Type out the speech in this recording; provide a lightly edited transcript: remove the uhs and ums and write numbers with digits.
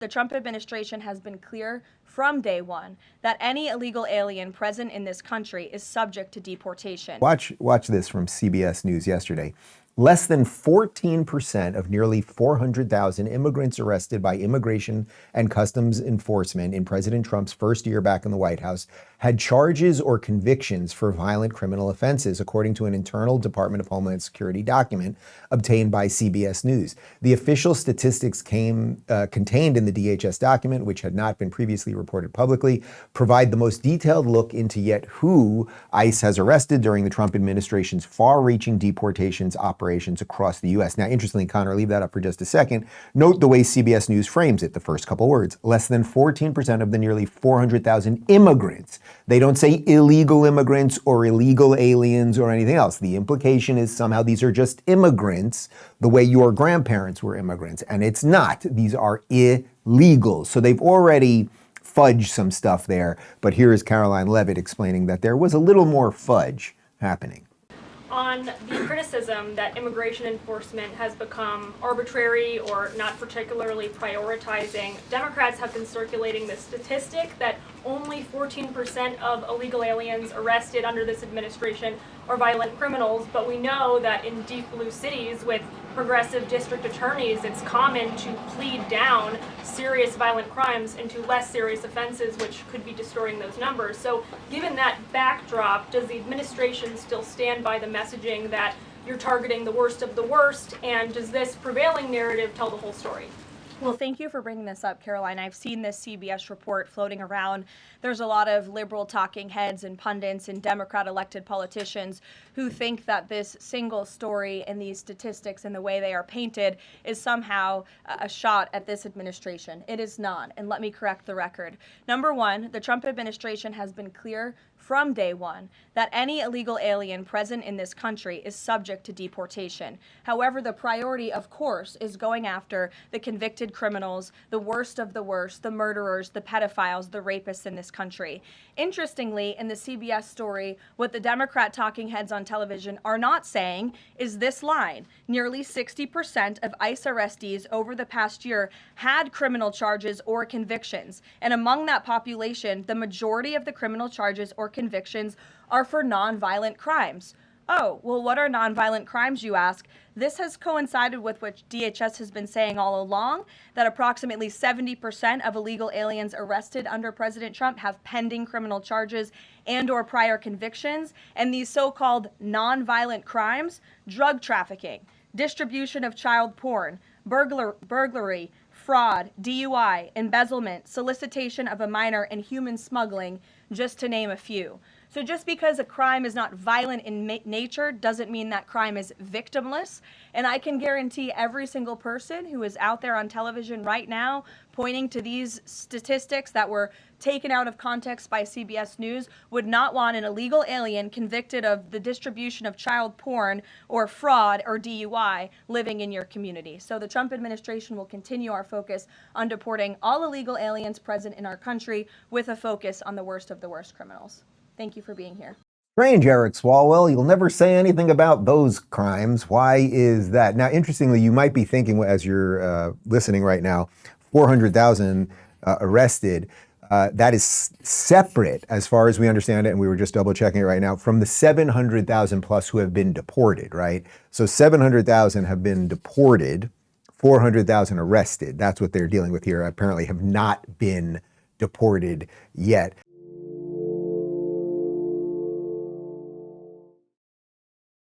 The Trump administration has been clear from day one that any illegal alien present in this country is subject to deportation. Watch this from CBS News yesterday. Less than 14% of nearly 400,000 immigrants arrested by Immigration and Customs Enforcement in President Trump's first year back in the White House had charges or convictions for violent criminal offenses, according to an internal Department of Homeland Security document obtained by CBS News. The official statistics contained in the DHS document, which had not been previously reported publicly, provide the most detailed look into yet who ICE has arrested during the Trump administration's far-reaching deportations operations across the U.S. Now, interestingly, Connor, leave that up for just a second. Note the way CBS News frames it, the first couple words. Less than 14% of the nearly 400,000 immigrants. They don't say illegal immigrants or illegal aliens or anything else. The implication is somehow these are just immigrants the way your grandparents were immigrants. And it's not. These are illegals. So they've already fudged some stuff there. But here is Karoline Leavitt explaining that there was a little more fudge happening. On the criticism that immigration enforcement has become arbitrary or not particularly prioritizing, Democrats have been circulating this statistic that only 14% of illegal aliens arrested under this administration are violent criminals, but we know that in deep blue cities with progressive district attorneys, it's common to plead down serious violent crimes into less serious offenses, which could be distorting those numbers. So given that backdrop, does the administration still stand by the messaging that you're targeting the worst of the worst, and does this prevailing narrative tell the whole story? Well, thank you for bringing this up, Karoline. I've seen this CBS report floating around. There's a lot of liberal talking heads and pundits and Democrat elected politicians who think that this single story and these statistics and the way they are painted is somehow a shot at this administration. It is not, and let me correct the record. Number one, the Trump administration has been clear from day one that any illegal alien present in this country is subject to deportation. However, the priority, of course, is going after the convicted criminals, the worst of the worst, the murderers, the pedophiles, the rapists in this country. Interestingly, in the CBS story, what the Democrat talking heads on television are not saying is this line. Nearly 60% of ICE arrestees over the past year had criminal charges or convictions. And among that population, the majority of the criminal charges or convictions are for nonviolent crimes. Oh, well, what are nonviolent crimes, you ask? This has coincided with what DHS has been saying all along, that approximately 70% of illegal aliens arrested under President Trump have pending criminal charges and/or prior convictions. And these so-called nonviolent crimes, drug trafficking, distribution of child porn, burglary, fraud, DUI, embezzlement, solicitation of a minor, and human smuggling, just to name a few. So just because a crime is not violent in nature doesn't mean that crime is victimless. And I can guarantee every single person who is out there on television right now pointing to these statistics that were taken out of context by CBS News would not want an illegal alien convicted of the distribution of child porn or fraud or DUI living in your community. So the Trump administration will continue our focus on deporting all illegal aliens present in our country with a focus on the worst of the worst criminals. Thank you for being here. Strange, Eric Swalwell. You'll never say anything about those crimes. Why is that? Now, interestingly, you might be thinking as you're listening right now, 400,000 arrested. That is separate, as far as we understand it, and we were just double checking it right now, from the 700,000 plus who have been deported, right? So 700,000 have been deported, 400,000 arrested. That's what they're dealing with here. Apparently have not been deported yet.